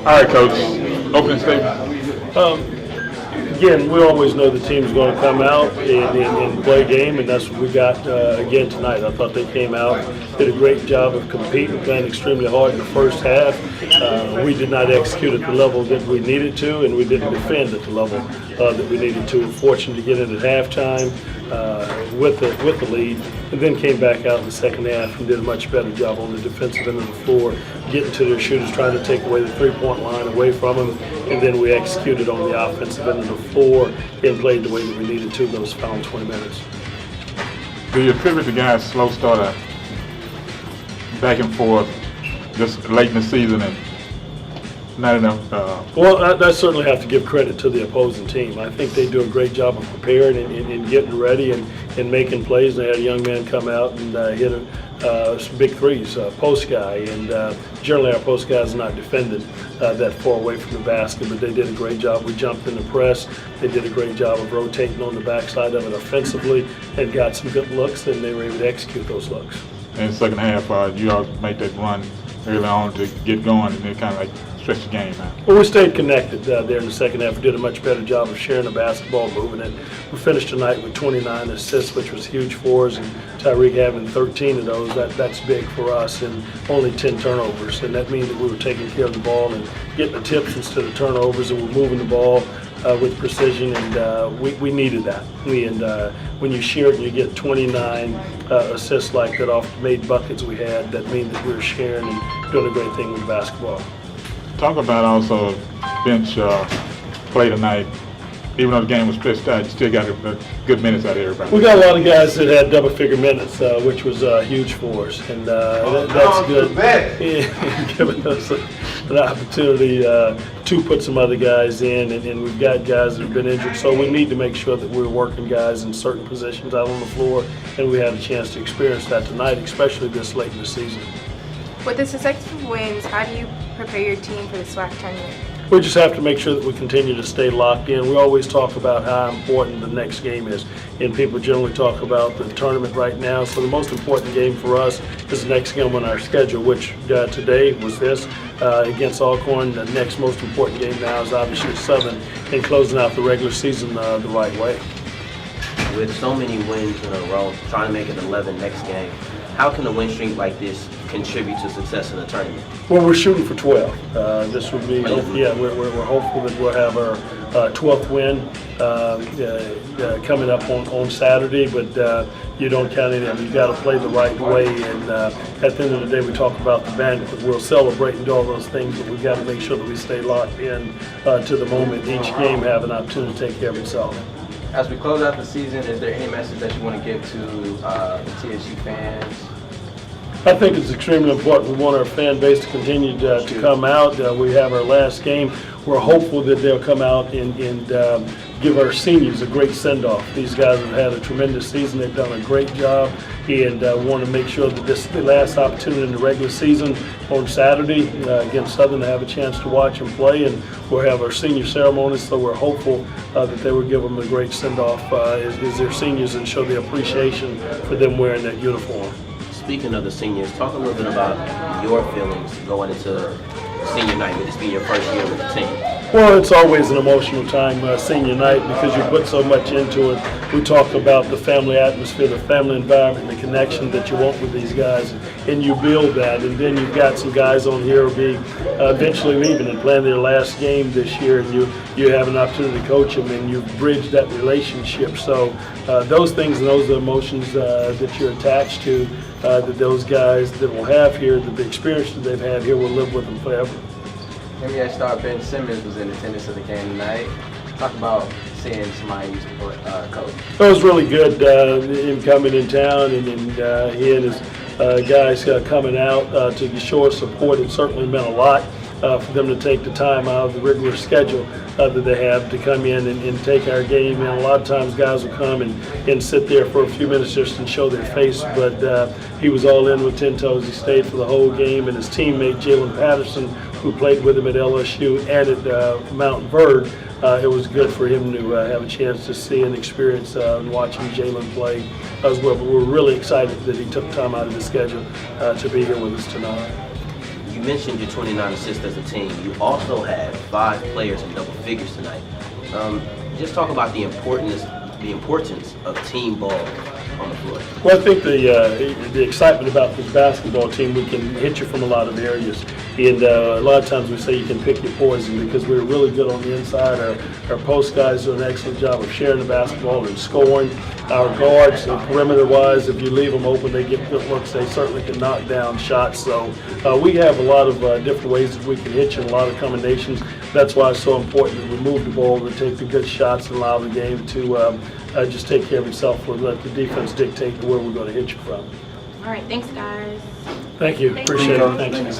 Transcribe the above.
All right, Coach. Opening statement. Again, we always know the team's going to come out and play a game, and that's what we got again tonight. I thought they came out, did a great job of competing, playing extremely hard in the first half. We did not execute at the level that we needed to, and we didn't defend at the level that we needed to. We're fortunate to get in at halftime with the lead, and then came back out in the second half and did a much better job on the defensive end of the floor, getting to their shooters, trying to take away the three-point line away from them, and then we executed on the offensive end of the floor and played the way that we needed to those final 20 minutes. Do you attribute the guys' slow starter back and forth just late in the season and not enough? Well, I certainly have to give credit to the opposing team. I think they do a great job of preparing and getting ready and making plays. They had a young man come out and hit some big threes, post guy, and generally our post guys not defended that far away from the basket, but they did a great job. We jumped in the press. They did a great job of rotating on the backside of it offensively and got some good looks, and they were able to execute those looks. In the second half, you all made that run early on to get going, and then kind of like stretch the game out. Well, we stayed connected there in the second half. We did a much better job of sharing the basketball, moving it. We finished tonight with 29 assists, which was huge for us, and Tyreek having 13 of those, that's big for us, and only 10 turnovers. And that means that we were taking care of the ball and getting the tips instead of turnovers, and we're moving the ball with precision, and we needed that. And when you share it and you get 29 assists like that off the made buckets we had, that means that we were sharing and doing a great thing with basketball. Talk about also bench play tonight. Even though the game was stretched out, you still got good minutes out of everybody. We got a lot of guys that had double-figure minutes, which was huge for us, and that's good. Giving us an opportunity to put some other guys in, and we've got guys that have been injured, so we need to make sure that we're working guys in certain positions out on the floor, and we had a chance to experience that tonight, especially this late in the season. With the successful wins, how do you prepare your team for the SWAC tournament? We just have to make sure that we continue to stay locked in. We always talk about how important the next game is, and people generally talk about the tournament right now. So the most important game for us is the next game on our schedule, which today was this against Alcorn. The next most important game now is obviously Southern, and closing out the regular season the right way. With so many wins in a row, trying to make it 11 next game, how can a win streak like this contribute to success in the tournament? Well, we're shooting for 12. This would be, we're hopeful that we'll have our 12th win coming up on Saturday, but you don't count any of them. You've got to play the right way, and at the end of the day, we talk about the banquet. We'll celebrate and do all those things, but we've got to make sure that we stay locked in to the moment. Each game have an opportunity to take care of itself. As we close out the season, is there any message that you want to give to the TSU fans? I think it's extremely important. We want our fan base to continue to come out. We have our last game. We're hopeful that they'll come out and give our seniors a great send-off. These guys have had a tremendous season. They've done a great job, and want to make sure that this is the last opportunity in the regular season on Saturday against Southern to have a chance to watch them play, and we'll have our senior ceremony, so we're hopeful that they will give them a great send-off as their seniors and show the appreciation for them wearing that uniform. Speaking of the seniors, talk a little bit about your feelings going into senior night, with this being your first year with the team. Well, it's always an emotional time, senior night, because you put so much into it. We talk about the family atmosphere, the family environment, the connection that you want with these guys, and you build that. And then you've got some guys on here who will be eventually leaving and playing their last game this year, and you have an opportunity to coach them, and you've bridged that relationship. So those things and those emotions that you're attached to, that those guys that will have here, that the experience that they've had here will live with them forever. NBA star Ben Simmons was in attendance at the game tonight. Talk about seeing somebody used to coach. It was really good, him coming in town, and he and his guys coming out to show us support. It certainly meant a lot for them to take the time out of the regular schedule that they have to come in and take our game. And a lot of times guys will come and sit there for a few minutes just and show their face, but he was all in with 10 toes. He stayed for the whole game, and his teammate Jalen Patterson, who played with him at LSU and at Mountain Verde, it was good for him to have a chance to see and experience and watching Jalen play as well. But we're really excited that he took time out of his schedule to be here with us tonight. You mentioned your 29 assists as a team. You also had 5 players in double figures tonight. Just talk about the importance of team ball on the floor. Well, I think the excitement about this basketball team, we can hit you from a lot of areas. And a lot of times we say you can pick your poison because we're really good on the inside. Our post guys do an excellent job of sharing the basketball and scoring. Our guards, perimeter-wise, if you leave them open, they get good looks. They certainly can knock down shots. So we have a lot of different ways that we can hit you and a lot of combinations. That's why it's so important that we move the ball and take the good shots and allow the game to just take care of itself and let the defense dictate where we're going to hit you from. All right, thanks, guys. Thank you. Appreciate it. Thanks.